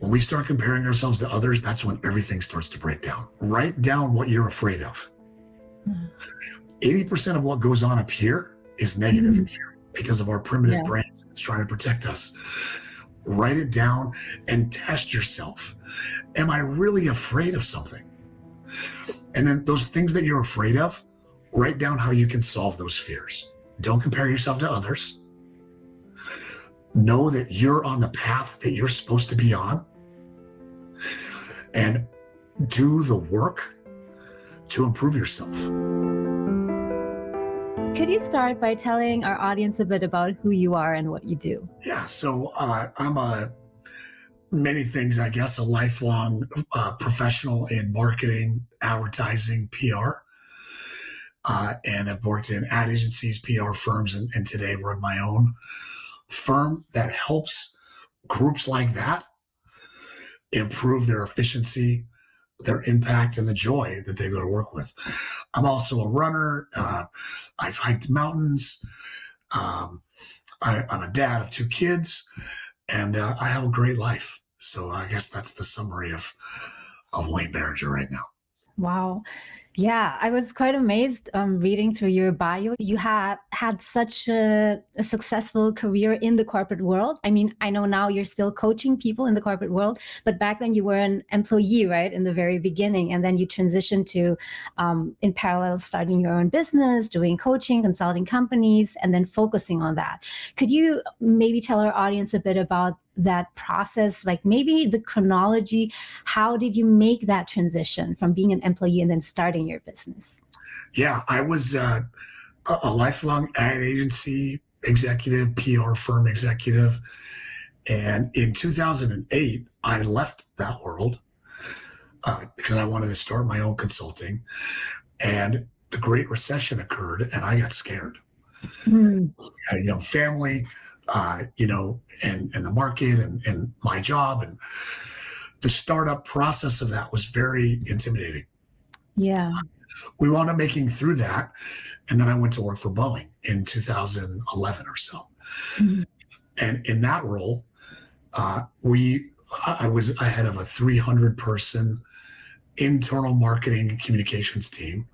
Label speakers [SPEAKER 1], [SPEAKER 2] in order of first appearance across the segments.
[SPEAKER 1] When we start comparing ourselves to others, that's when everything starts to break down. Write down what you're afraid of. 80% of what goes on up here is negative and fear because of our primitive brains. It's trying to protect us. Write it down and test yourself. Am I really afraid of something? And then those things that you're afraid of, write down how you can solve those fears. Don't compare yourself to others. Know that you're on the path that you're supposed to be on, and do the work to improve yourself.
[SPEAKER 2] Could you start by telling our audience a bit about who you are and what you do?
[SPEAKER 1] Yeah, so I'm many things, I guess, a lifelong professional in marketing, advertising, PR, and I've worked in ad agencies, PR firms, and today run my own firm that helps groups like that improve their efficiency, their impact, and the joy that they go to work with. I'm also a runner. I've hiked mountains. I'm a dad of 2 kids, and I have a great life. So I guess that's the summary of Wayne Barringer right now.
[SPEAKER 2] Wow. Yeah, I was quite amazed reading through your bio. You have had such a successful career in the corporate world. I mean, I know now you're still coaching people in the corporate world, but back then you were an employee, right, in the very beginning. And then you transitioned to, in parallel, starting your own business, doing coaching, consulting companies, and then focusing on that. Could you maybe tell our audience a bit about that process, like maybe the chronology? How did you make that transition from being an employee and then starting your business?
[SPEAKER 1] Yeah, I was a lifelong ad agency executive, PR firm executive. And in 2008, I left that world because I wanted to start my own consulting. And the Great Recession occurred and I got scared. I had a young family, and the market and my job, and the startup process of that was very intimidating.
[SPEAKER 2] Yeah.
[SPEAKER 1] We wound up making through that. And then I went to work for Boeing in 2011 or so. And in that role, I was ahead of a 300-person internal marketing and communications team.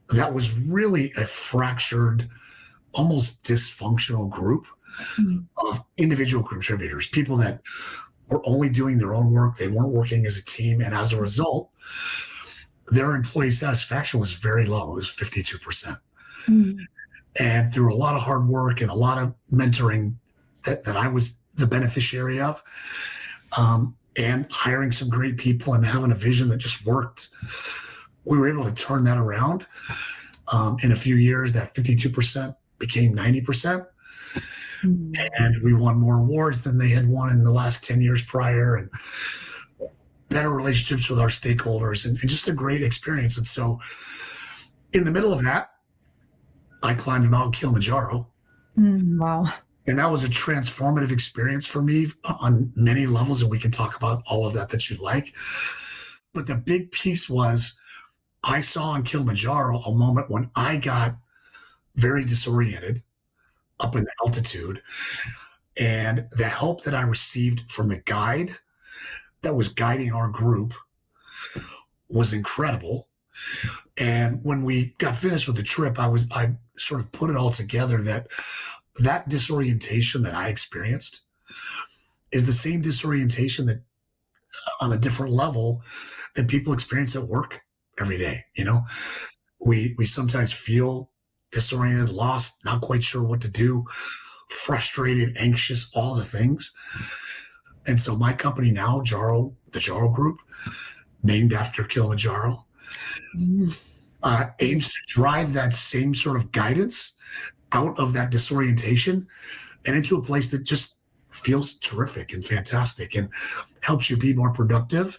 [SPEAKER 1] That was really a fractured, almost dysfunctional group of individual contributors, people that were only doing their own work. They weren't working as a team. And as a result, their employee satisfaction was very low. It was 52%. And through a lot of hard work and a lot of mentoring that I was the beneficiary of, and hiring some great people and having a vision that just worked, we were able to turn that around. In a few years, that 52% became 90%. And we won more awards than they had won in the last 10 years prior, and better relationships with our stakeholders, and just a great experience. And so in the middle of that, I climbed Mount Kilimanjaro.
[SPEAKER 2] Wow.
[SPEAKER 1] And that was a transformative experience for me on many levels. And we can talk about all of that you'd like. But the big piece was I saw on Kilimanjaro a moment when I got very disoriented up in the altitude, and the help that I received from the guide that was guiding our group was incredible. And when we got finished with the trip, I sort of put it all together that disorientation that I experienced is the same disorientation that on a different level that people experience at work every day. We sometimes feel disoriented, lost, not quite sure what to do, frustrated, anxious, all the things. And so my company now, Jaro, the Jaro Group, named after Kilimanjaro, aims to drive that same sort of guidance out of that disorientation and into a place that just feels terrific and fantastic and helps you be more productive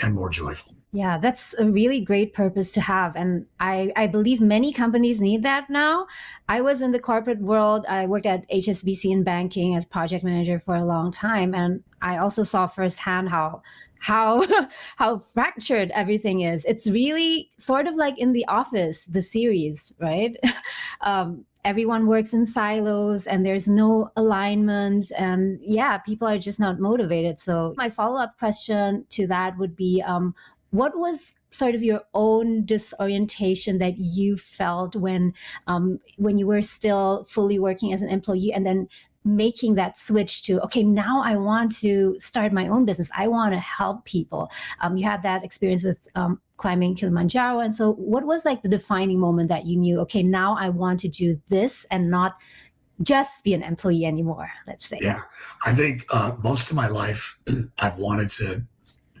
[SPEAKER 1] and more joyful.
[SPEAKER 2] Yeah, that's a really great purpose to have. And I believe many companies need that now. I was in the corporate world. I worked at HSBC in banking as project manager for a long time. And I also saw firsthand how fractured everything is. It's really sort of like in The Office, the series, right? everyone works in silos and there's no alignment, and yeah, people are just not motivated. So my follow-up question to that would be, what was sort of your own disorientation that you felt when you were still fully working as an employee, and then making that switch to, okay, now I want to start my own business. I want to help people. You had that experience with climbing Kilimanjaro. And so what was like the defining moment that you knew, okay, now I want to do this and not just be an employee anymore, let's say?
[SPEAKER 1] Yeah, I think most of my life I've wanted to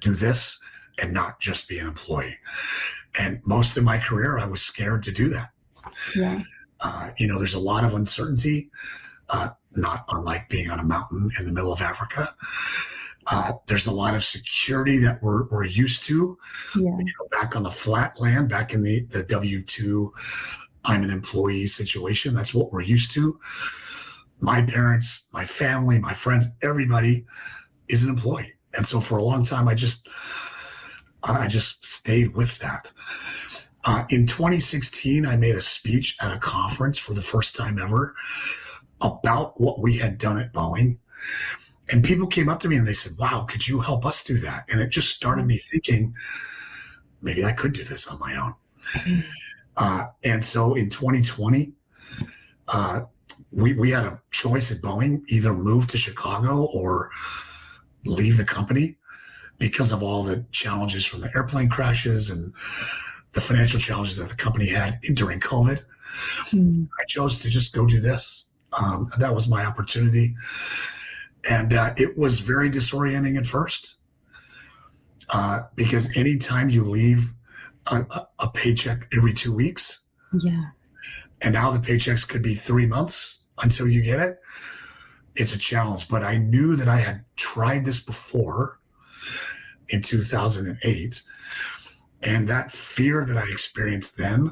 [SPEAKER 1] do this and not just be an employee. And most of my career, I was scared to do that.
[SPEAKER 2] Yeah.
[SPEAKER 1] There's a lot of uncertainty, not unlike being on a mountain in the middle of Africa. There's a lot of security that we're used to.
[SPEAKER 2] Yeah.
[SPEAKER 1] Back on the flat land, back in the W-2, I'm an employee situation. That's what we're used to. My parents, my family, my friends, everybody is an employee. And so for a long time, I just stayed with that. In 2016, I made a speech at a conference for the first time ever about what we had done at Boeing. And people came up to me and they said, wow, could you help us do that? And it just started me thinking, maybe I could do this on my own. And so in 2020, we had a choice at Boeing, either move to Chicago or leave the company because of all the challenges from the airplane crashes and the financial challenges that the company had during COVID. I chose to just go do this. That was my opportunity. And it was very disorienting at first because anytime you leave a paycheck every 2 weeks,
[SPEAKER 2] yeah,
[SPEAKER 1] and now the paychecks could be 3 months until you get it, it's a challenge. But I knew that I had tried this before in 2008. And that fear that I experienced then,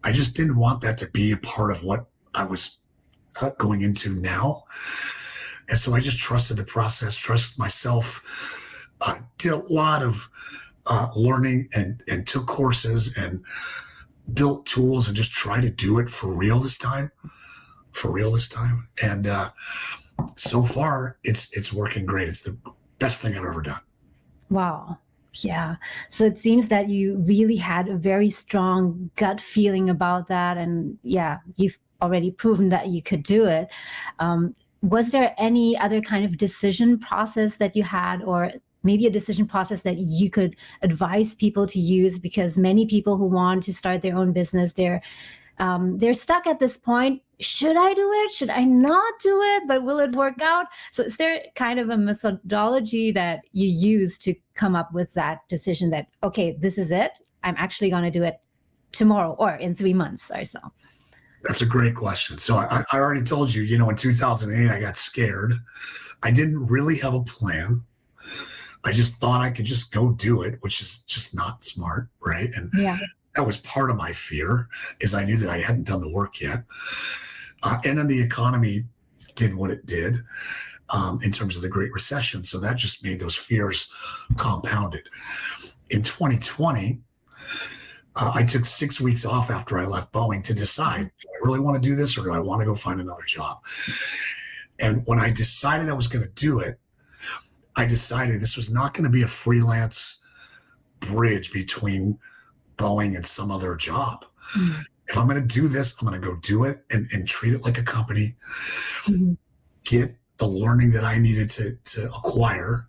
[SPEAKER 1] I just didn't want that to be a part of what I was going into now. And so I just trusted the process, trusted myself, did a lot of learning and took courses and built tools and just tried to do it for real this time. And so far, it's working great. It's the best thing I've ever done.
[SPEAKER 2] Wow. Yeah. So it seems that you really had a very strong gut feeling about that. And yeah, you've already proven that you could do it. Was there any other kind of decision process that you had, or maybe a decision process that you could advise people to use? Because many people who want to start their own business, they're stuck at this point. Should I do it? Should I not do it? But will it work out? So is there kind of a methodology that you use to come up with that decision that, okay, this is it. I'm actually going to do it tomorrow or in 3 months or so?
[SPEAKER 1] That's a great question. So I already told you, in 2008, I got scared. I didn't really have a plan. I just thought I could just go do it, which is just not smart, right? And
[SPEAKER 2] yeah,
[SPEAKER 1] that was part of my fear, is I knew that I hadn't done the work yet. And then the economy did what it did in terms of the Great Recession. So that just made those fears compounded. In 2020, I took 6 weeks off after I left Boeing to decide, do I really want to do this or do I want to go find another job? And when I decided I was going to do it, I decided this was not going to be a freelance bridge between Boeing and some other job. If I'm going to do this, I'm going to go do it and treat it like a company, get the learning that I needed to acquire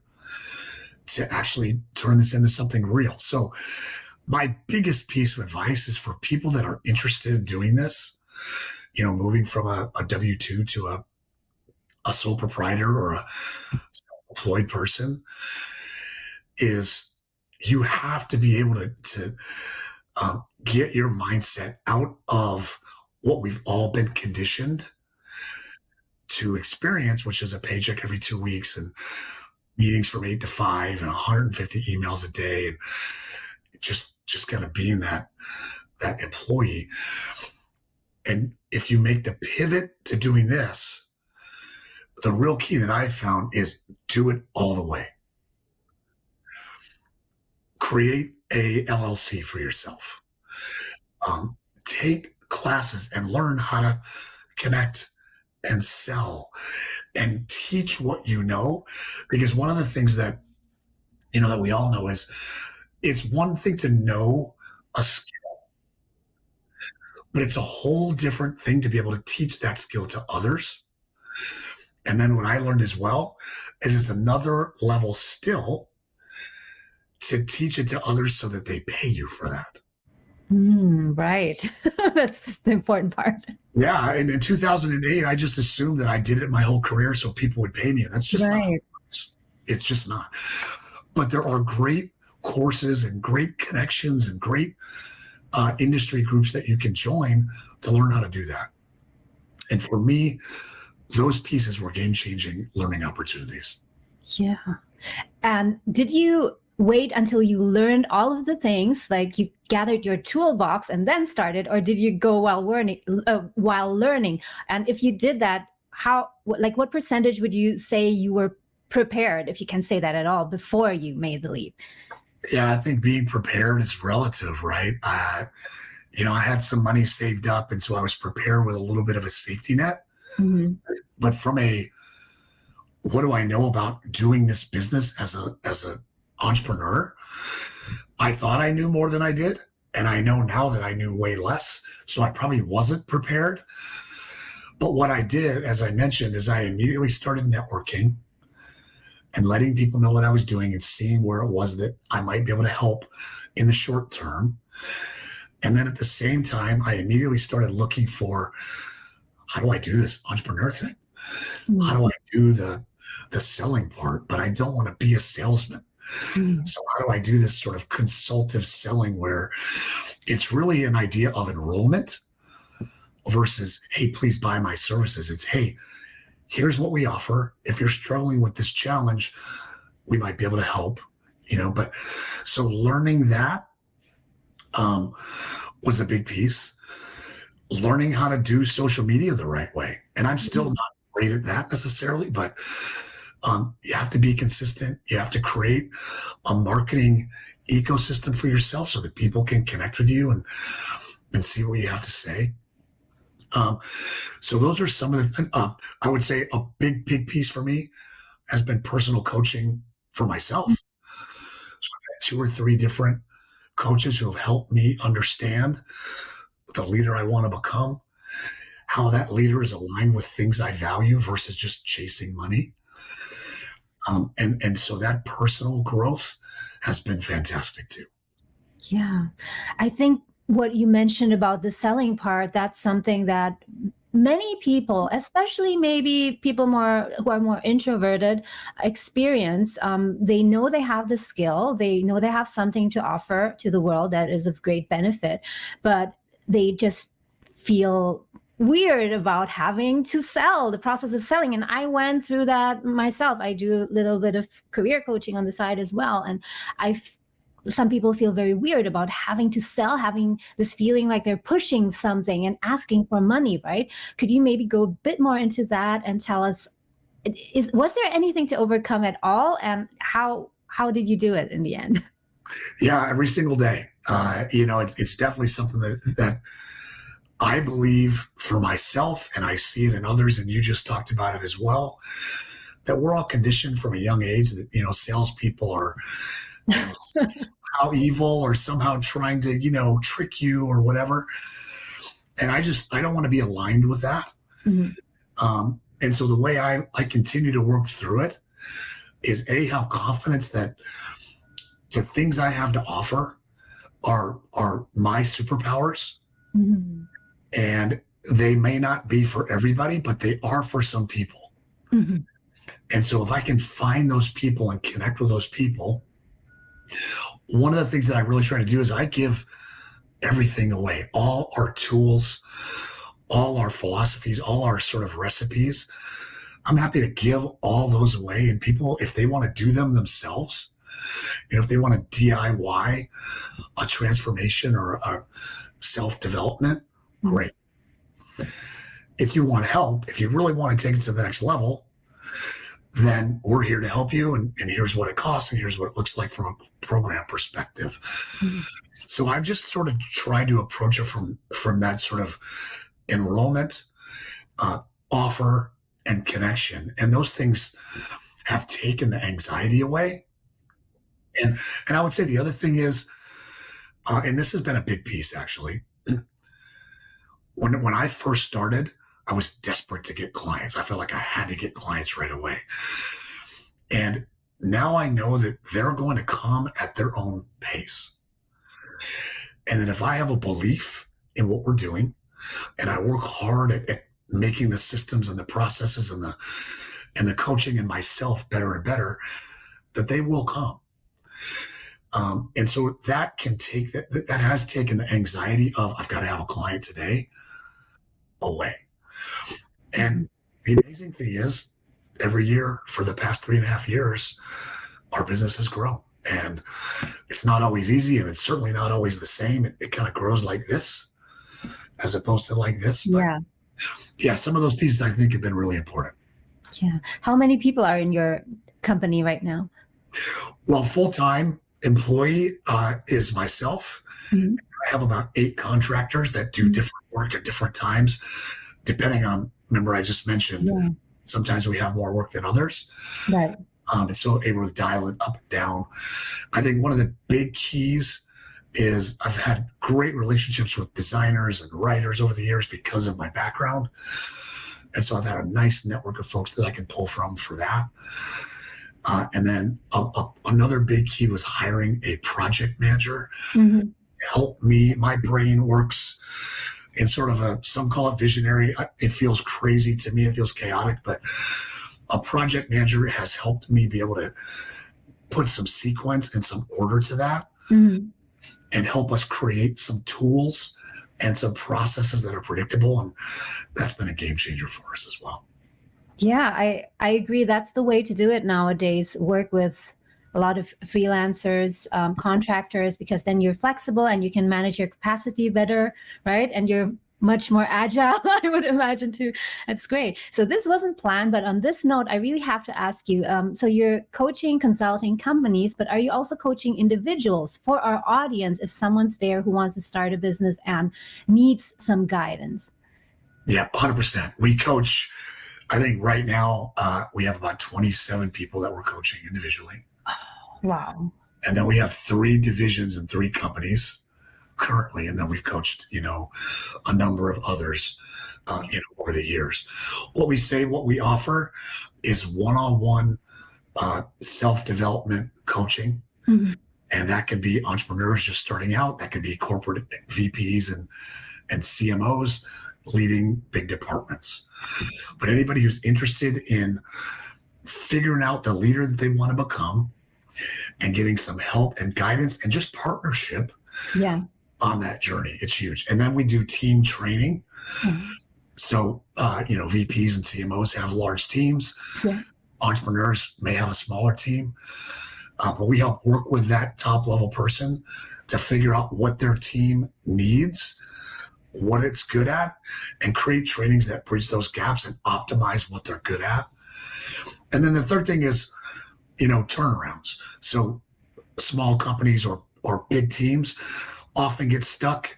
[SPEAKER 1] to actually turn this into something real. So my biggest piece of advice is for people that are interested in doing this, moving from a W-2 to a sole proprietor or a self-employed person, is you have to be able to get your mindset out of what we've all been conditioned to experience, which is a paycheck every 2 weeks and meetings from 8 to 5 and 150 emails a day, and just kind of being that employee. And if you make the pivot to doing this, the real key that I've found is do it all the way. Create a LLC for yourself. Take classes and learn how to connect and sell and teach what you know. Because one of the things that, that we all know is it's one thing to know a skill, but it's a whole different thing to be able to teach that skill to others. And then what I learned as well is it's another level still to teach it to others so that they pay you for that.
[SPEAKER 2] Right. That's the important part.
[SPEAKER 1] Yeah. And in 2008, I just assumed that I did it my whole career so people would pay me. And that's just not how it works. It's just not. But there are great courses and great connections and great industry groups that you can join to learn how to do that. And for me, those pieces were game-changing learning opportunities.
[SPEAKER 2] Yeah. And did you wait until you learned all of the things, like you gathered your toolbox and then started, or did you go while learning? And if you did that, what percentage would you say you were prepared, if you can say that at all, before you made the leap?
[SPEAKER 1] Yeah, I think being prepared is relative, right? I had some money saved up, and so I was prepared with a little bit of a safety net. Mm-hmm. But from what do I know about doing this business as an entrepreneur? I thought I knew more than I did, and I know now that I knew way less. So I probably wasn't prepared. But what I did, as I mentioned, is I immediately started networking and letting people know what I was doing and seeing where it was that I might be able to help in the short term. And then at the same time, I immediately started looking for, how do I do this entrepreneur thing? Mm-hmm. How do I do the selling part? But I don't want to be a salesman. Mm-hmm. So how do I do this sort of consultative selling where it's really an idea of enrollment versus, hey, please buy my services. It's, hey, here's what we offer. If you're struggling with this challenge, we might be able to help, but so learning that was a big piece. Learning how to do social media the right way. And I'm still not great at that necessarily, but you have to be consistent. You have to create a marketing ecosystem for yourself so that people can connect with you and see what you have to say. So those are some of the, I would say a big piece for me has been personal coaching for myself. So I've had 2 or 3 different coaches who have helped me understand the leader I want to become, how that leader is aligned with things I value versus just chasing money. And so that personal growth has been fantastic too.
[SPEAKER 2] Yeah. I think what you mentioned about the selling part, that's something that many people, especially maybe people who are more introverted, experience. They know they have the skill, they know they have something to offer to the world that is of great benefit, but they just feel weird about having to sell, the process of selling. And I went through that myself. I do a little bit of career coaching on the side as well. And some people feel very weird about having to sell, having this feeling like they're pushing something and asking for money, right? Could you maybe go a bit more into that and tell us, was there anything to overcome at all? And how did you do it in the end?
[SPEAKER 1] Yeah, every single day. It's definitely something that I believe for myself, and I see it in others, and you just talked about it as well, that we're all conditioned from a young age that, salespeople are somehow evil or somehow trying to, trick you or whatever. And I don't want to be aligned with that. Mm-hmm. And so the way I continue to work through it is have confidence that the things I have to offer are my superpowers. Mm-hmm. And they may not be for everybody, but they are for some people. Mm-hmm. And so if I can find those people and connect with those people, one of the things that I really try to do is I give everything away, all our tools, all our philosophies, all our sort of recipes. I'm happy to give all those away. And people, if they want to do them themselves, if they want to DIY a transformation or a self-development, great. If you want help, if you really want to take it to the next level, then we're here to help you. And here's what it costs. And here's what it looks like from a program perspective. Mm-hmm. So I've just sort of tried to approach it from that sort of enrollment, offer, and connection. And those things have taken the anxiety away. And I would say the other thing is, and this has been a big piece actually, when I first started, I was desperate to get clients. I felt like I had to get clients right away. And now I know that they're going to come at their own pace. And then if I have a belief in what we're doing, and I work hard at making the systems and the processes and the coaching and myself better and better, that they will come. And so that can take that has taken the anxiety of I've got to have a client today away. And the amazing thing is, every year for the past 3.5 years, our business has grown. And it's not always easy, and it's certainly not always the same. It kind of grows like this as opposed to like this. But yeah, some of those pieces I think have been really important.
[SPEAKER 2] Yeah. How many people are in your company right now?
[SPEAKER 1] Well, full-time employee is myself. Mm-hmm. I have about 8 contractors that do different work at different times, depending on, remember I just mentioned, sometimes we have more work than others.
[SPEAKER 2] Right.
[SPEAKER 1] And so able to dial it up and down. I think one of the big keys is I've had great relationships with designers and writers over the years because of my background. And so I've had a nice network of folks that I can pull from for that. And then another big key was hiring a project manager to help me. My brain works in sort of some call it visionary. It feels crazy to me. It feels chaotic, but a project manager has helped me be able to put some sequence and some order to that and help us create some tools and some processes that are predictable. And that's been a game changer for us as well.
[SPEAKER 2] Yeah, I agree. That's the way to do it nowadays. Work with a lot of freelancers, contractors, because then you're flexible and you can manage your capacity better, right? And you're much more agile, I would imagine too. That's great. So this wasn't planned, but on this note, I really have to ask you, so you're coaching, consulting companies, but are you also coaching individuals for our audience if someone's there who wants to start a business and needs some guidance?
[SPEAKER 1] Yeah, 100%. We coach, I think right now we have about 27 people that we're coaching individually.
[SPEAKER 2] Oh, wow.
[SPEAKER 1] And then we have 3 divisions and 3 companies currently, and then we've coached, a number of others, over the years. What we offer is one-on-one self-development coaching, and that can be entrepreneurs just starting out. That could be corporate VPs and CMOs leading big departments. But anybody who's interested in figuring out the leader that they want to become and getting some help and guidance and just partnership.
[SPEAKER 2] Yeah.
[SPEAKER 1] On that journey, it's huge. And then we do team training. So, VPs and CMOs have large teams. Yeah. Entrepreneurs may have a smaller team, but we help work with that top level person to figure out what their team needs, what it's good at, and create trainings that bridge those gaps and optimize what they're good at. And then the third thing is, turnarounds. So small companies or big teams often get stuck.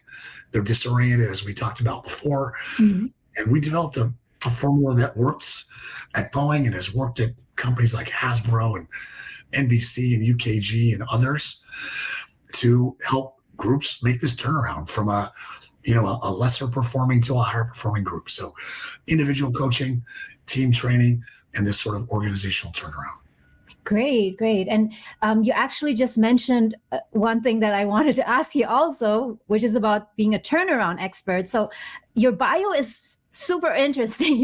[SPEAKER 1] They're disoriented, as we talked about before. And we developed a formula that works at Boeing and has worked at companies like Hasbro and NBC and UKG and others to help groups make this turnaround from a lesser performing to a higher performing group. So individual coaching, team training, and this sort of organizational turnaround.
[SPEAKER 2] Great. And you actually just mentioned one thing that I wanted to ask you also, which is about being a turnaround expert. So your bio is super interesting.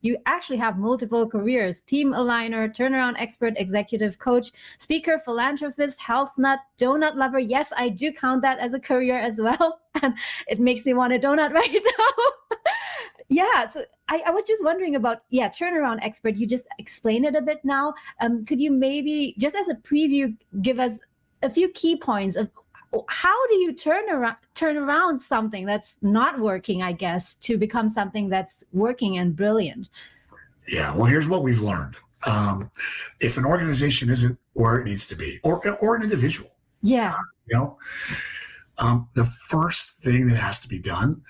[SPEAKER 2] You actually have multiple careers: team aligner, turnaround expert, executive coach, speaker, philanthropist, health nut, donut lover. Yes, I do count that as a career as well. And it makes me want a donut right now. Yeah, so I was just wondering about, turnaround expert. You just explained it a bit now. Could you maybe, just as a preview, give us a few key points of how do you turn around something that's not working, I guess, to become something that's working and brilliant?
[SPEAKER 1] Yeah, well, here's what we've learned. If an organization isn't where it needs to be, or an individual,
[SPEAKER 2] Yeah.
[SPEAKER 1] you know, the first thing that has to be done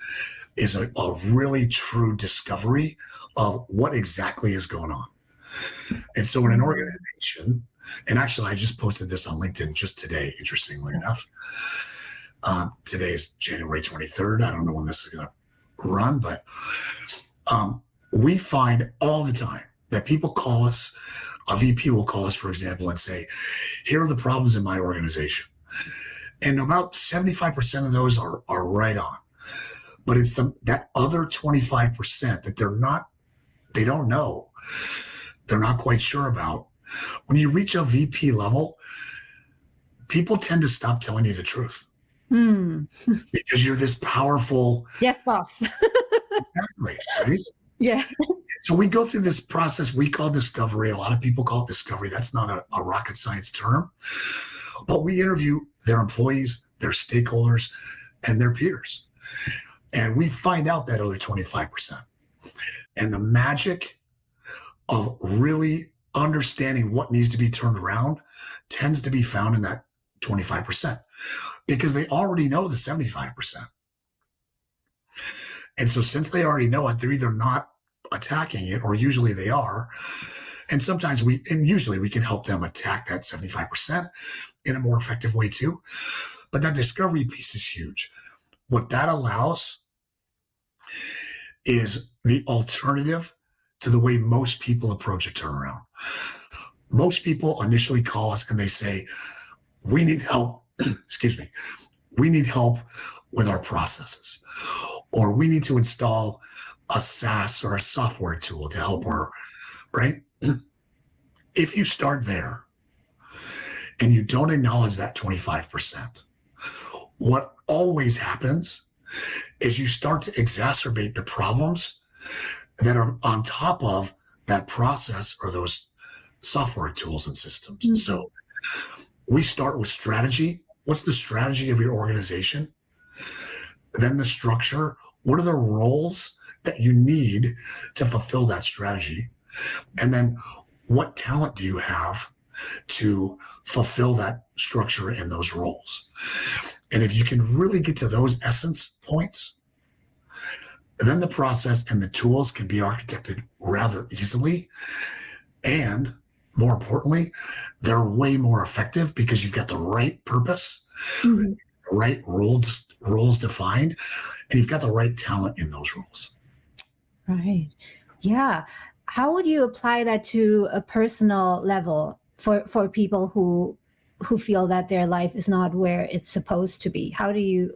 [SPEAKER 1] is a really true discovery of what exactly is going on. And so in an organization, and actually I just posted this on LinkedIn just today, interestingly enough. Today is January 23rd. I don't know when this is going to run, but we find all the time that people call us, a VP will call us, for example, and say, here are the problems in my organization. And about 75% of those are right on. But it's that other 25% that they don't know, they're not quite sure about. When you reach a VP level, people tend to stop telling you the truth. Because you're this powerful.
[SPEAKER 2] Yes, boss.
[SPEAKER 1] Exactly, right?
[SPEAKER 2] Yeah.
[SPEAKER 1] So we go through this process we call discovery. A lot of people call it discovery. That's not a rocket science term. But we interview their employees, their stakeholders, and their peers. And we find out that other 25%. And the magic of really understanding what needs to be turned around tends to be found in that 25%, because they already know the 75%. And so since they already know it, they're either not attacking it, or usually they are. And sometimes usually we can help them attack that 75% in a more effective way too. But that discovery piece is huge. What that allows is the alternative to the way most people approach a turnaround. Most people initially call us and they say, we need help. Excuse me. We need help with our processes, or we need to install a SaaS or a software tool to help right? If you start there and you don't acknowledge that 25%, what always happens is you start to exacerbate the problems that are on top of that process or those software tools and systems. Mm-hmm. So we start with strategy. What's the strategy of your organization? Then the structure. What are the roles that you need to fulfill that strategy? And then what talent do you have to fulfill that structure and those roles? And if you can really get to those essence points, then the process and the tools can be architected rather easily. And more importantly, they're way more effective because you've got the right purpose, mm-hmm. right roles defined, and you've got the right talent in those roles.
[SPEAKER 2] Right. Yeah. How would you apply that to a personal level for people who feel that their life is not where it's supposed to be?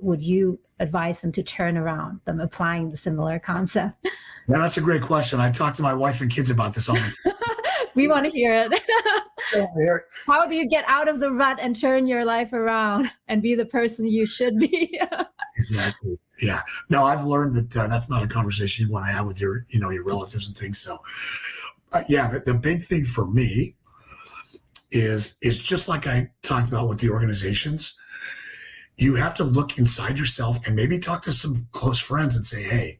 [SPEAKER 2] Would you advise them to turn around, them applying the similar concept?
[SPEAKER 1] Yeah, that's a great question. I talk to my wife and kids about this all the time.
[SPEAKER 2] We want to hear it. How do you get out of the rut and turn your life around and be the person you should be?
[SPEAKER 1] Exactly. Yeah. No, I've learned that that's not a conversation you want to have with your relatives and things. So, the big thing for me is just like I talked about with the organizations. You have to look inside yourself and maybe talk to some close friends and say, hey,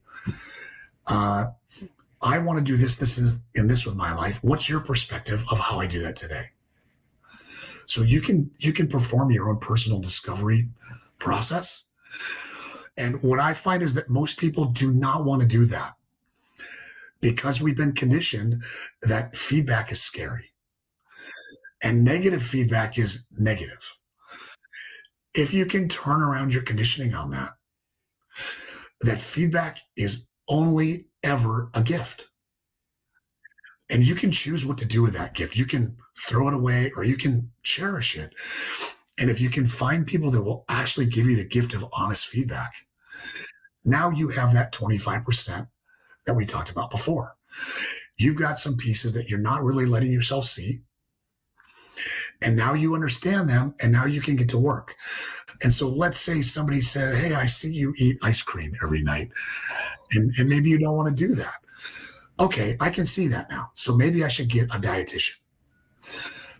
[SPEAKER 1] I want to do this and this with my life. What's your perspective of how I do that today? So you can perform your own personal discovery process. And what I find is that most people do not want to do that because we've been conditioned that feedback is scary and negative feedback is negative. If you can turn around your conditioning on that feedback is only ever a gift. And you can choose what to do with that gift. You can throw it away or you can cherish it. And if you can find people that will actually give you the gift of honest feedback, now you have that 25% that we talked about before. You've got some pieces that you're not really letting yourself see. And now you understand them and now you can get to work. And so let's say somebody said, hey, I see you eat ice cream every night. And maybe you don't want to do that. Okay, I can see that now. So maybe I should get a dietitian.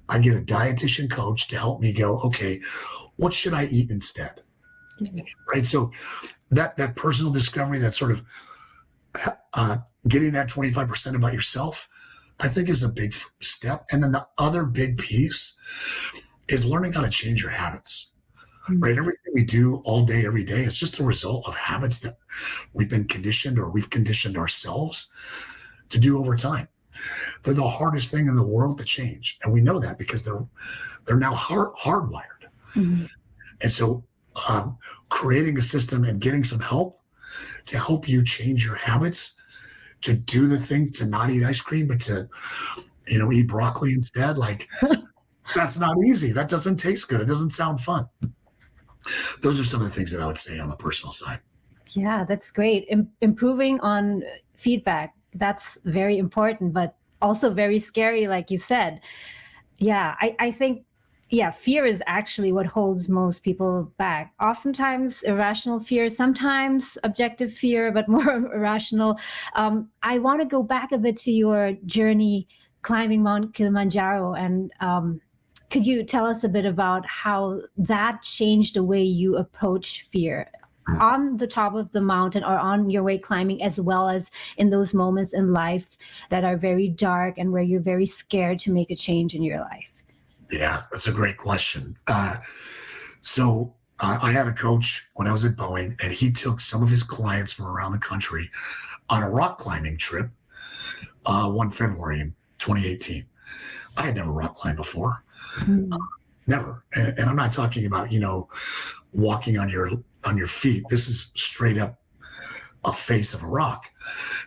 [SPEAKER 1] I get a dietitian coach to help me go, okay, what should I eat instead? Mm-hmm. Right. So that personal discovery, that sort of getting that 25% about yourself, I think is a big step. And then the other big piece is learning how to change your habits, right? Everything we do all day, every day is just a result of habits that we've been conditioned or we've conditioned ourselves to do over time. They're the hardest thing in the world to change. And we know that because they're now hardwired. Mm-hmm. And so creating a system and getting some help to help you change your habits, to do the things, to not eat ice cream, but to, eat broccoli instead. Like, that's not easy. That doesn't taste good. It doesn't sound fun. Those are some of the things that I would say on the personal side.
[SPEAKER 2] Yeah, that's great. Improving on feedback. That's very important, but also very scary, like you said. Yeah, I think, fear is actually what holds most people back. Oftentimes irrational fear, sometimes objective fear, but more irrational. I want to go back a bit to your journey climbing Mount Kilimanjaro. And could you tell us a bit about how that changed the way you approach fear on the top of the mountain or on your way climbing, as well as in those moments in life that are very dark and where you're very scared to make a change in your life?
[SPEAKER 1] Yeah, that's a great question. So I had a coach when I was at Boeing, and he took some of his clients from around the country on a rock climbing trip one February in 2018. I had never rock climbed before. Never. And I'm not talking about, walking on your feet. This is straight up a face of a rock.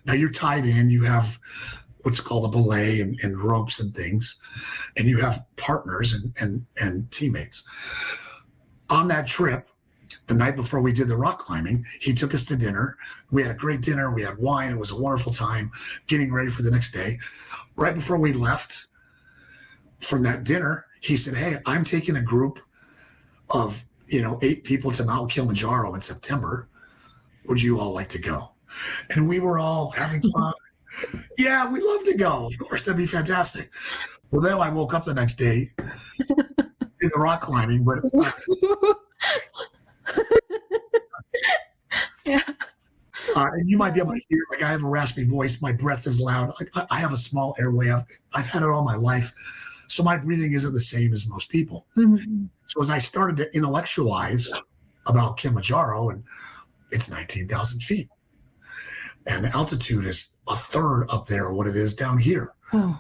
[SPEAKER 1] Now you're tied in, you have what's called a belay and ropes and things, and you have partners and teammates. On that trip, the night before we did the rock climbing, he took us to dinner. We had a great dinner. We had wine. It was a wonderful time getting ready for the next day. Right before we left from that dinner, he said, "Hey, I'm taking a group of 8 people to Mount Kilimanjaro in September. Would you all like to go?" And we were all having fun. Yeah, we'd love to go. Of course, that'd be fantastic. Well, then I woke up the next day in the rock climbing, but
[SPEAKER 2] yeah.
[SPEAKER 1] And you might be able to hear, like, I have a raspy voice. My breath is loud. I have a small airway. I've had it all my life. So my breathing isn't the same as most people. Mm-hmm. So as I started to intellectualize about Kilimanjaro, and it's 19,000 feet. And the altitude is a third up there what it is down here. Oh.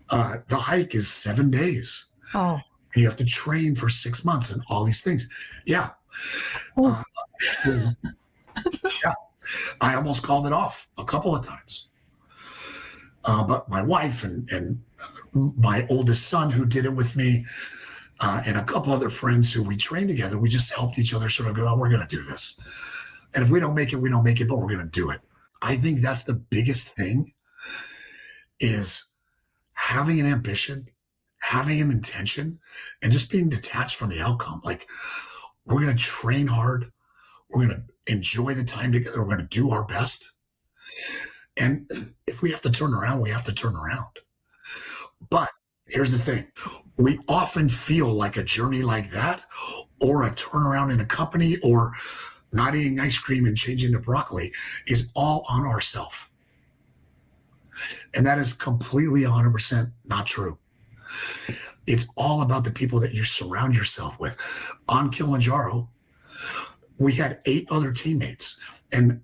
[SPEAKER 1] The hike is 7 days. Oh. And you have to train for 6 months and all these things. Yeah. Oh. Yeah. I almost called it off a couple of times. But my wife and my oldest son, who did it with me, and a couple other friends who we trained together, we just helped each other sort of go, "Oh, we're going to do this. And if we don't make it, we don't make it, but we're going to do it." I think that's the biggest thing, is having an ambition, having an intention, and just being detached from the outcome. Like, we're going to train hard. We're going to enjoy the time together. We're going to do our best. And if we have to turn around, we have to turn around. But here's the thing. We often feel like a journey like that, or a turnaround in a company, or not eating ice cream and changing to broccoli, is all on ourselves. And that is completely 100% not true. It's all about the people that you surround yourself with. On Kilimanjaro, we had 8 other teammates and,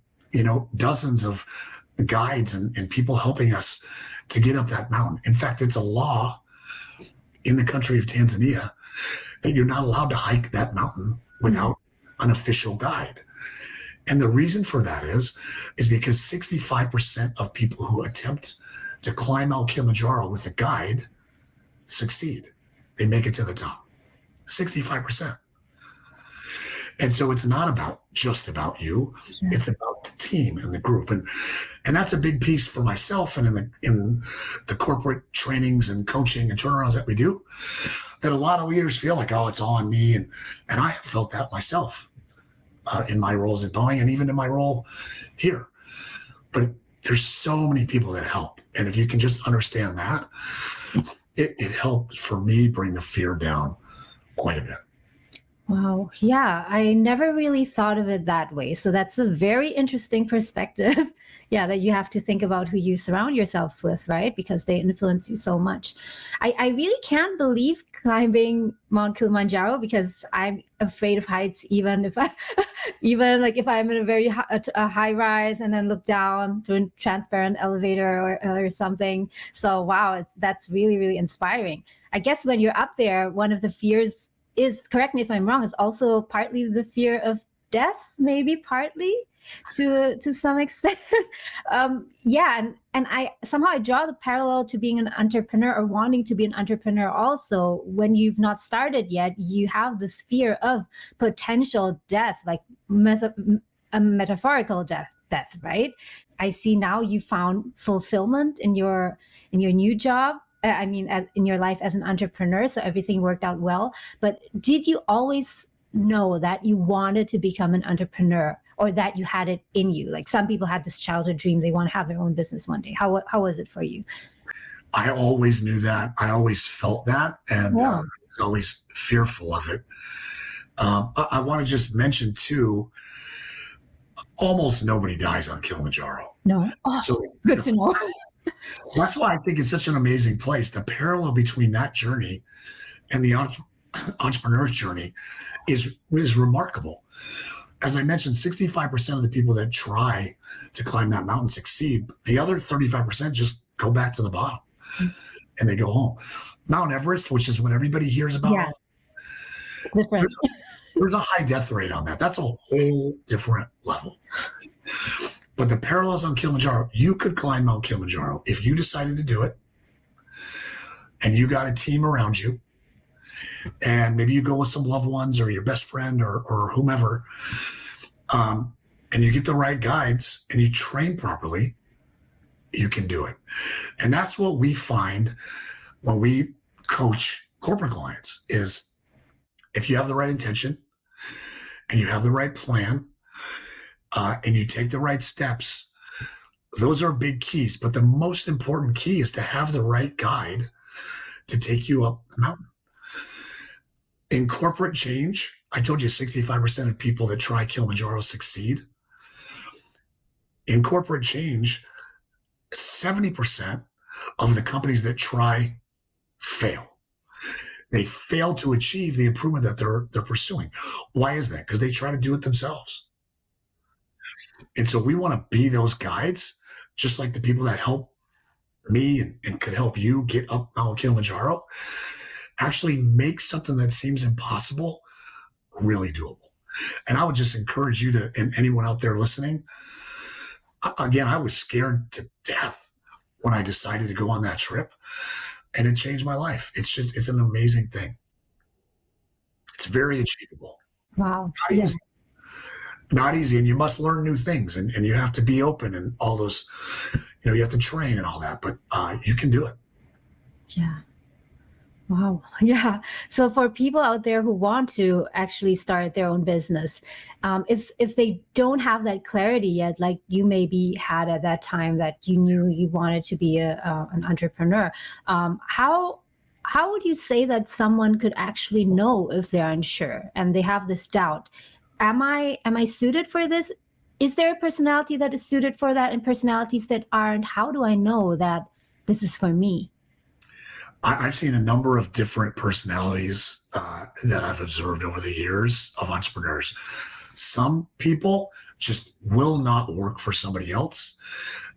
[SPEAKER 1] dozens of guides and people helping us to get up that mountain. In fact, it's a law in the country of Tanzania that you're not allowed to hike that mountain without an official guide. And the reason for that is because 65% of people who attempt to climb Mount Kilimanjaro with a guide succeed. They make it to the top. 65%. And so it's not just about you. Yeah. It's about the team and the group. And that's a big piece for myself and in the corporate trainings and coaching and turnarounds that we do, that a lot of leaders feel like, oh, it's all on me. And I have felt that myself in my roles at Boeing and even in my role here. But there's so many people that help. And if you can just understand that, it helped for me bring the fear down quite a bit.
[SPEAKER 2] Wow. Yeah, I never really thought of it that way. So that's a very interesting perspective. Yeah, that you have to think about who you surround yourself with, right? Because they influence you so much. I really can't believe climbing Mount Kilimanjaro because I'm afraid of heights, even if I, even like if I'm in a very a high rise and then look down through a transparent elevator or something. So wow, that's really, really inspiring. I guess when you're up there, one of the fears is, correct me if I'm wrong, is also partly the fear of death, maybe partly to some extent. Yeah, and I somehow I draw the parallel to being an entrepreneur or wanting to be an entrepreneur. Also, when you've not started yet, you have this fear of potential death, like a metaphorical death, right? I see now you found fulfillment in your new job. I mean, in your life as an entrepreneur, so everything worked out well. But did you always know that you wanted to become an entrepreneur, or that you had it in you? Like some people had this childhood dream, they want to have their own business one day. How was it for you?
[SPEAKER 1] I always knew that. I always felt that, and
[SPEAKER 2] Yeah.
[SPEAKER 1] was always fearful of it. I want to just mention too, almost nobody dies on Kilimanjaro.
[SPEAKER 2] No. Oh,
[SPEAKER 1] So
[SPEAKER 2] good to know.
[SPEAKER 1] that's why I think it's such an amazing place. The parallel between that journey and the entrepreneur's journey is remarkable. As I mentioned, 65% of the people that try to climb that mountain succeed. The other 35% just go back to the bottom and they go home. Mount Everest, which is what everybody hears about,
[SPEAKER 2] Yeah, different.
[SPEAKER 1] there's a high death rate on that. That's a whole different level. But the parallels on Kilimanjaro, you could climb Mount Kilimanjaro if you decided to do it and you got a team around you, and maybe you go with some loved ones or your best friend or whomever, and you get the right guides and you train properly, you can do it. And that's what we find when we coach corporate clients is if you have the right intention and you have the right plan, and you take the right steps, those are big keys. But the most important key is to have the right guide to take you up the mountain. In corporate change, I told you 65% of people that try Kilimanjaro succeed. In corporate change, 70% of the companies that try fail. They fail to achieve the improvement that they're pursuing. Why is that? Because they try to do it themselves. And so we want to be those guides, just like the people that help me and could help you get up Mount Kilimanjaro, actually make something that seems impossible really doable. And I would just encourage you to, and anyone out there listening, again, I was scared to death when I decided to go on that trip, and it changed my life. It's an amazing thing. It's very achievable.
[SPEAKER 2] Wow.
[SPEAKER 1] Not easy. Not easy, and you must learn new things, and you have to be open and all those, you have to train and all that, but you can do it.
[SPEAKER 2] Yeah. Wow. Yeah. So for people out there who want to actually start their own business, if they don't have that clarity yet, like you maybe had at that time that you knew you wanted to be an entrepreneur, how would you say that someone could actually know if they're unsure and they have this doubt? Am I suited for this? Is there a personality that is suited for that and personalities that aren't? How do I know that this is for me?
[SPEAKER 1] I've seen a number of different personalities that I've observed over the years of entrepreneurs. Some people just will not work for somebody else,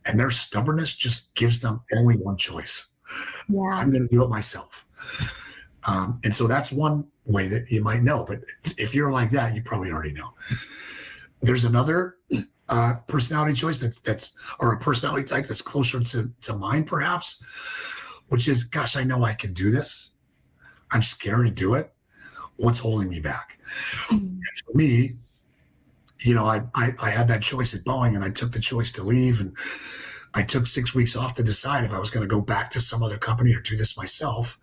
[SPEAKER 1] and their stubbornness just gives them only one choice.
[SPEAKER 2] Yeah.
[SPEAKER 1] I'm going to do it myself. And so that's one way that you might know. But if you're like that, you probably already know. There's another personality choice that's or a personality type that's closer to mine, perhaps, which is, gosh, I know I can do this. I'm scared to do it. What's holding me back? And for me, I had that choice at Boeing, and I took the choice to leave, and I took 6 weeks off to decide if I was going to go back to some other company or do this myself.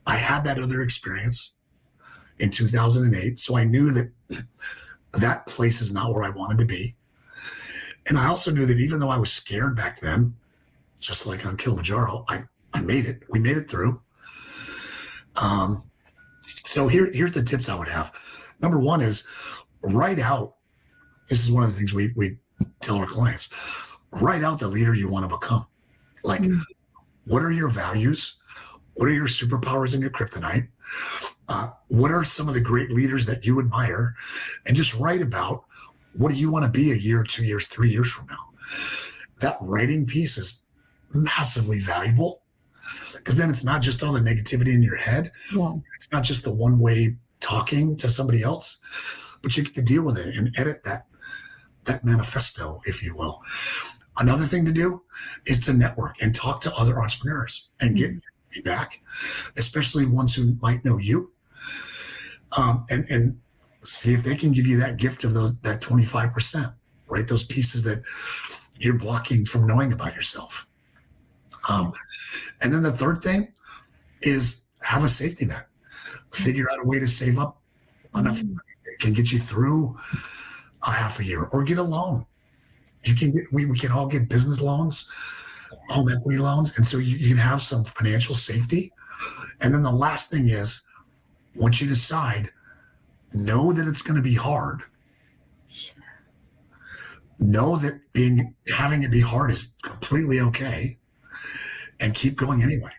[SPEAKER 1] I had that other experience in 2008, so I knew that that place is not where I wanted to be. And I also knew that even though I was scared back then, just like on Kilimanjaro, I made it. We made it through. So here's the tips I would have. Number one is write out. This is one of the things we tell our clients. Write out the leader you want to become. Like, what are your values? What are your superpowers and your kryptonite? What are some of the great leaders that you admire? And just write about what do you want to be a year, 2 years, 3 years from now. That writing piece is massively valuable because then it's not just all the negativity in your head.
[SPEAKER 2] Yeah.
[SPEAKER 1] It's not just the one way talking to somebody else, but you get to deal with it and edit that manifesto, if you will. Another thing to do is to network and talk to other entrepreneurs and get feedback, especially ones who might know you, and see if they can give you that gift of that 25%, right? Those pieces that you're blocking from knowing about yourself. And then the third thing is have a safety net. Figure out a way to save up enough money that can get you through a half a year, or get a loan. You can get, we can all get business loans, home equity loans. And so you can have some financial safety. And then the last thing is, once you decide, know that it's going to be hard. Know that having it be hard is completely okay, and keep going anyway,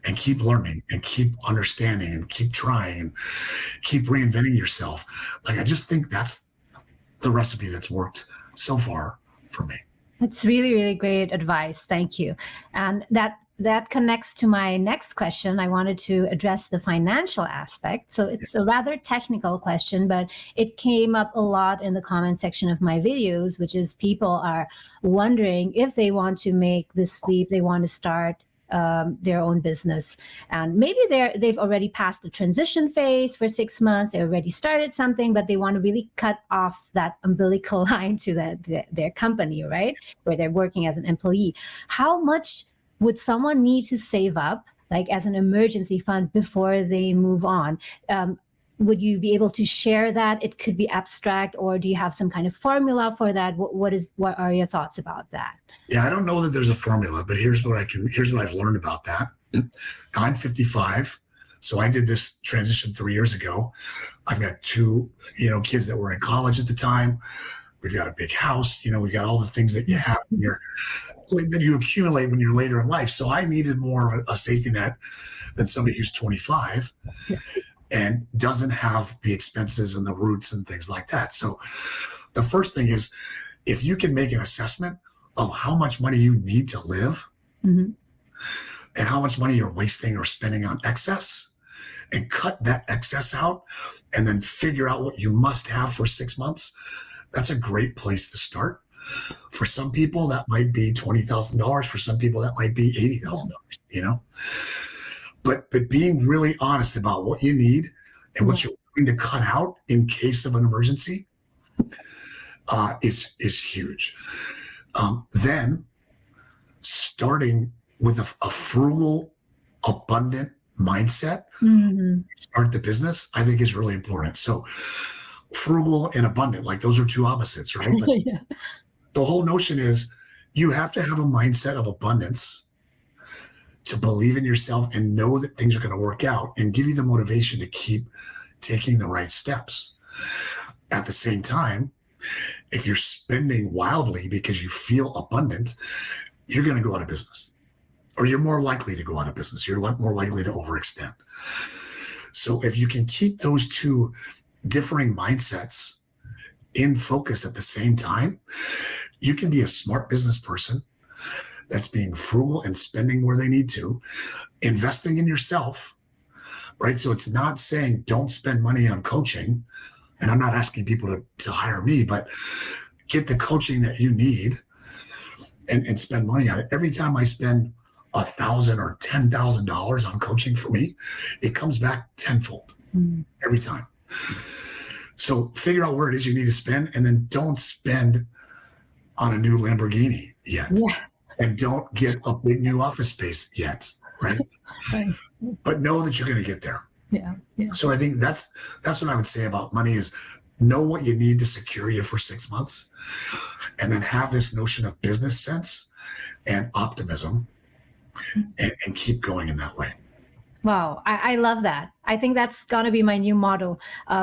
[SPEAKER 1] and keep learning and keep understanding and keep trying and keep reinventing yourself. Like, I just think that's the recipe that's worked so far for me.
[SPEAKER 2] That's really, really great advice. Thank you. And that connects to my next question. I wanted to address the financial aspect. So it's a rather technical question, but it came up a lot in the comment section of my videos, which is people are wondering if they want to make this leap, they want to start their own business. And maybe they've already passed the transition phase for 6 months. They already started something, but they want to really cut off that umbilical line to their company, right? Where they're working as an employee. How much would someone need to save up, like as an emergency fund, before they move on? Would you be able to share that? It could be abstract, or do you have some kind of formula for that? What are your thoughts about that?
[SPEAKER 1] Yeah, I don't know that there's a formula, but here's what I've learned about that. I'm 55. So I did this transition 3 years ago. I've got two, kids that were in college at the time. We've got a big house, we've got all the things that you have that you accumulate when you're later in life. So I needed more of a safety net than somebody who's 25 and doesn't have the expenses and the roots and things like that. So the first thing is, if you can make an assessment of how much money you need to live and how much money you're wasting or spending on excess, and cut that excess out, and then figure out what you must have for 6 months, that's a great place to start. For some people, that might be $20,000. For some people, that might be $80,000, But being really honest about what you need and what you're going to cut out in case of an emergency is huge. Then starting with a frugal, abundant mindset, start the business, I think is really important. So frugal and abundant, like those are two opposites, right? But the whole notion is you have to have a mindset of abundance to believe in yourself and know that things are going to work out and give you the motivation to keep taking the right steps. At the same time, if you're spending wildly because you feel abundant, you're going to go out of business, or you're more likely to go out of business. You're more likely to overextend. So if you can keep those two differing mindsets in focus at the same time, you can be a smart business person that's being frugal and spending where they need to, investing in yourself, right? So it's not saying don't spend money on coaching. And I'm not asking people to hire me, but get the coaching that you need and spend money on it. Every time I spend $1,000 or $10,000 on coaching for me, it comes back tenfold every time. So figure out where it is you need to spend, and then don't spend on a new Lamborghini yet. And don't get a big new office space yet, right? But know that you're going to get there. So I think that's what I would say about money is know what you need to secure you for 6 months, and then have this notion of business sense and optimism and keep going in that way.
[SPEAKER 2] Wow, I love that. I think that's gonna be my new motto: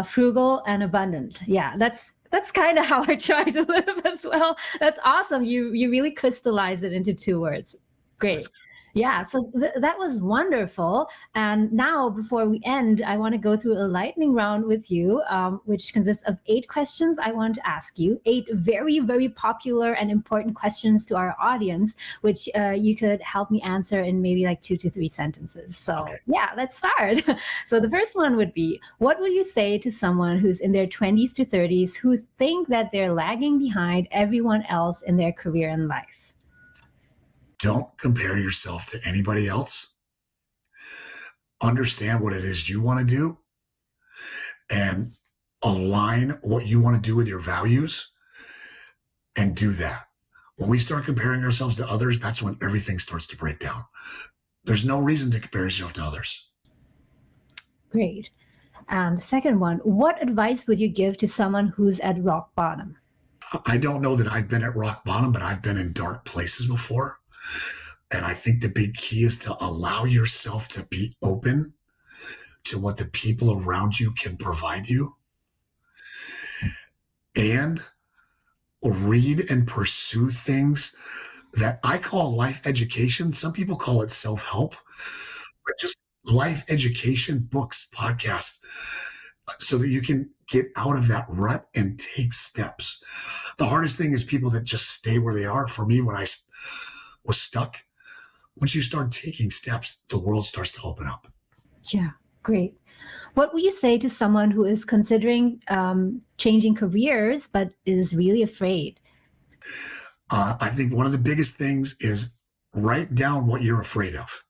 [SPEAKER 2] frugal and abundant. Yeah, that's kind of how I try to live as well. That's awesome. You really crystallize it into two words. Great.
[SPEAKER 1] That's
[SPEAKER 2] Yeah, so that was wonderful. And now, before we end, I want to go through a lightning round with you, which consists of 8 questions I want to ask you, 8 very popular and important questions to our audience, which you could help me answer in maybe like 2 to 3 sentences.
[SPEAKER 1] okay.
[SPEAKER 2] So, yeah, let's start. So, the first one would be, what would you say to someone who's in their 20s to 30s who think that they're lagging behind everyone else in their career and life?
[SPEAKER 1] Don't compare yourself to anybody else. Understand what it is you want to do and align what you want to do with your values and do that. When we start comparing ourselves to others, that's when everything starts to break down. There's no reason to compare yourself to others.
[SPEAKER 2] Great. And the second one, what advice would you give to someone who's at rock bottom?
[SPEAKER 1] I don't know that I've been at rock bottom, but I've been in dark places before. And I think the big key is to allow yourself to be open to what the people around you can provide you and read and pursue things that I call life education. Some people call it self-help, but just life education, books, podcasts, so that you can get out of that rut and take steps. The hardest thing is people that just stay where they are. For me, when I was stuck, once you start taking steps, the world starts to open up.
[SPEAKER 2] Yeah, great. What would you say to someone who is considering changing careers but is really afraid?
[SPEAKER 1] I think one of the biggest things is write down what you're afraid of.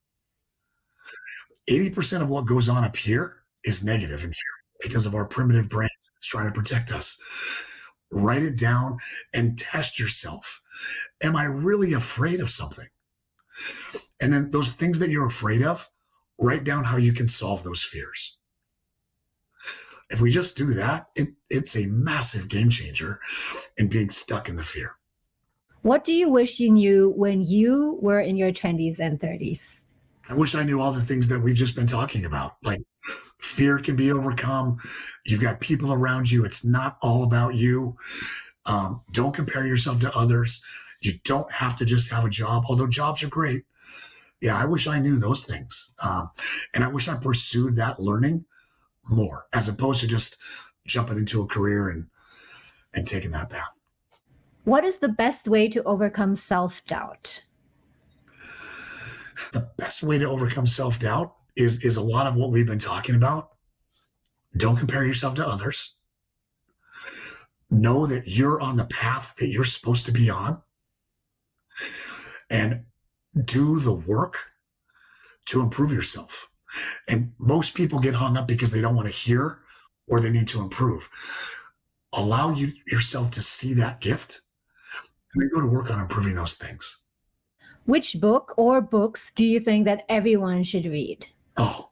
[SPEAKER 1] 80% of what goes on up here is negative and fear because of our primitive brains. It's trying to protect us. Write it down and test yourself. Am I really afraid of something? And then those things that you're afraid of, write down how you can solve those fears. If we just do that, it's a massive game changer in being stuck in the fear.
[SPEAKER 2] What do you wish you knew when you were in your 20s and 30s?
[SPEAKER 1] I wish I knew all the things that we've just been talking about. Like fear can be overcome. You've got people around you. It's not all about you. Don't compare yourself to others. You don't have to just have a job, although jobs are great. Yeah, I wish I knew those things. And I wish I pursued that learning more as opposed to just jumping into a career and taking that path.
[SPEAKER 2] What is the best way to overcome self-doubt?
[SPEAKER 1] The best way to overcome self-doubt is a lot of what we've been talking about. Don't compare yourself to others. Know that you're on the path that you're supposed to be on and do the work to improve yourself. And most people get hung up because they don't want to hear or they need to improve. Allow yourself to see that gift and then go to work on improving those things.
[SPEAKER 2] Which book or books do you think that everyone should read?
[SPEAKER 1] Oh,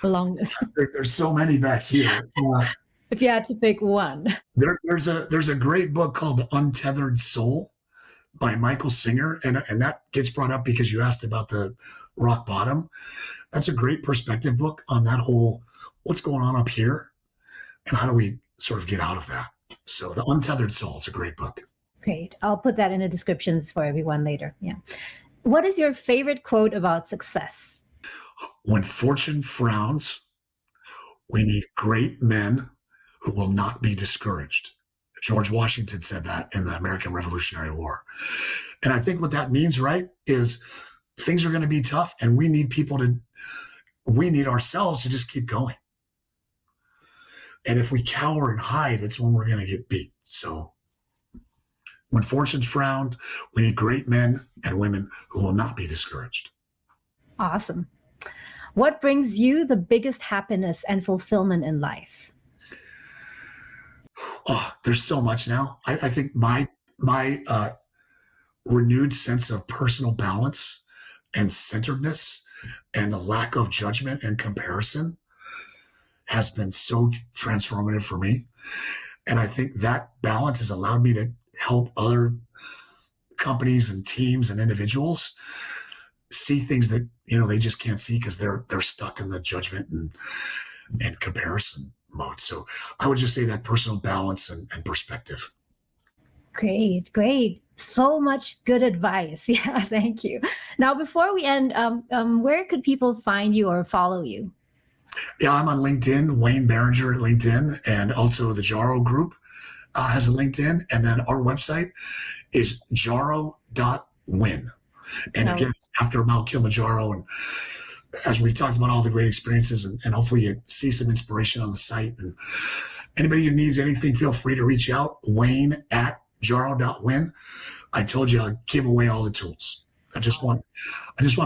[SPEAKER 2] The long list.
[SPEAKER 1] there's so many back here.
[SPEAKER 2] If you had to pick one.
[SPEAKER 1] There's a great book called The Untethered Soul by Michael Singer, and that gets brought up because you asked about the rock bottom. That's a great perspective book on that whole what's going on up here and how do we sort of get out of that. So The Untethered Soul is a great book.
[SPEAKER 2] Great. I'll put that in the descriptions for everyone later. Yeah. What is your favorite quote about success?
[SPEAKER 1] When fortune frowns, we need great men who will not be discouraged. George Washington said that in the American Revolutionary War. And I think what that means, right, is things are going to be tough and we need ourselves to just keep going. And if we cower and hide, it's when we're going to get beat. So when fortune's frowned, we need great men and women who will not be discouraged.
[SPEAKER 2] Awesome. What brings you the biggest happiness and fulfillment in life?
[SPEAKER 1] Oh, there's so much now. I think my renewed sense of personal balance and centeredness and the lack of judgment and comparison has been so transformative for me. And I think that balance has allowed me to help other companies and teams and individuals see things that, they just can't see because they're stuck in the judgment and comparison mode. So I would just say that personal balance and perspective.
[SPEAKER 2] Great, great. So much good advice. Yeah, thank you. Now, before we end, where could people find you or follow you?
[SPEAKER 1] Yeah, I'm on LinkedIn, Wayne Barringer at LinkedIn, and also the Jaro Group has a LinkedIn. And then our website is jaro.win. And again, it's after Mount Kilimanjaro. And as we've talked about all the great experiences, and hopefully you see some inspiration on the site. And anybody who needs anything, feel free to reach out, Wayne at jaro.win. I told you I'd give away all the tools. I just want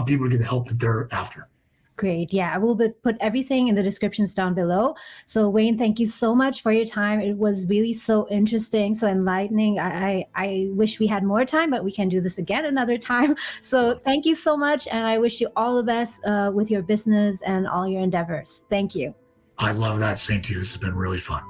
[SPEAKER 1] people to get the help that they're after.
[SPEAKER 2] Great. Yeah, I will put everything in the descriptions down below. So Wayne, thank you so much for your time. It was really so interesting, so enlightening. I wish we had more time, but we can do this again another time. So thank you so much. And I wish you all the best with your business and all your endeavors. Thank you.
[SPEAKER 1] I love that. Same to you. This has been really fun.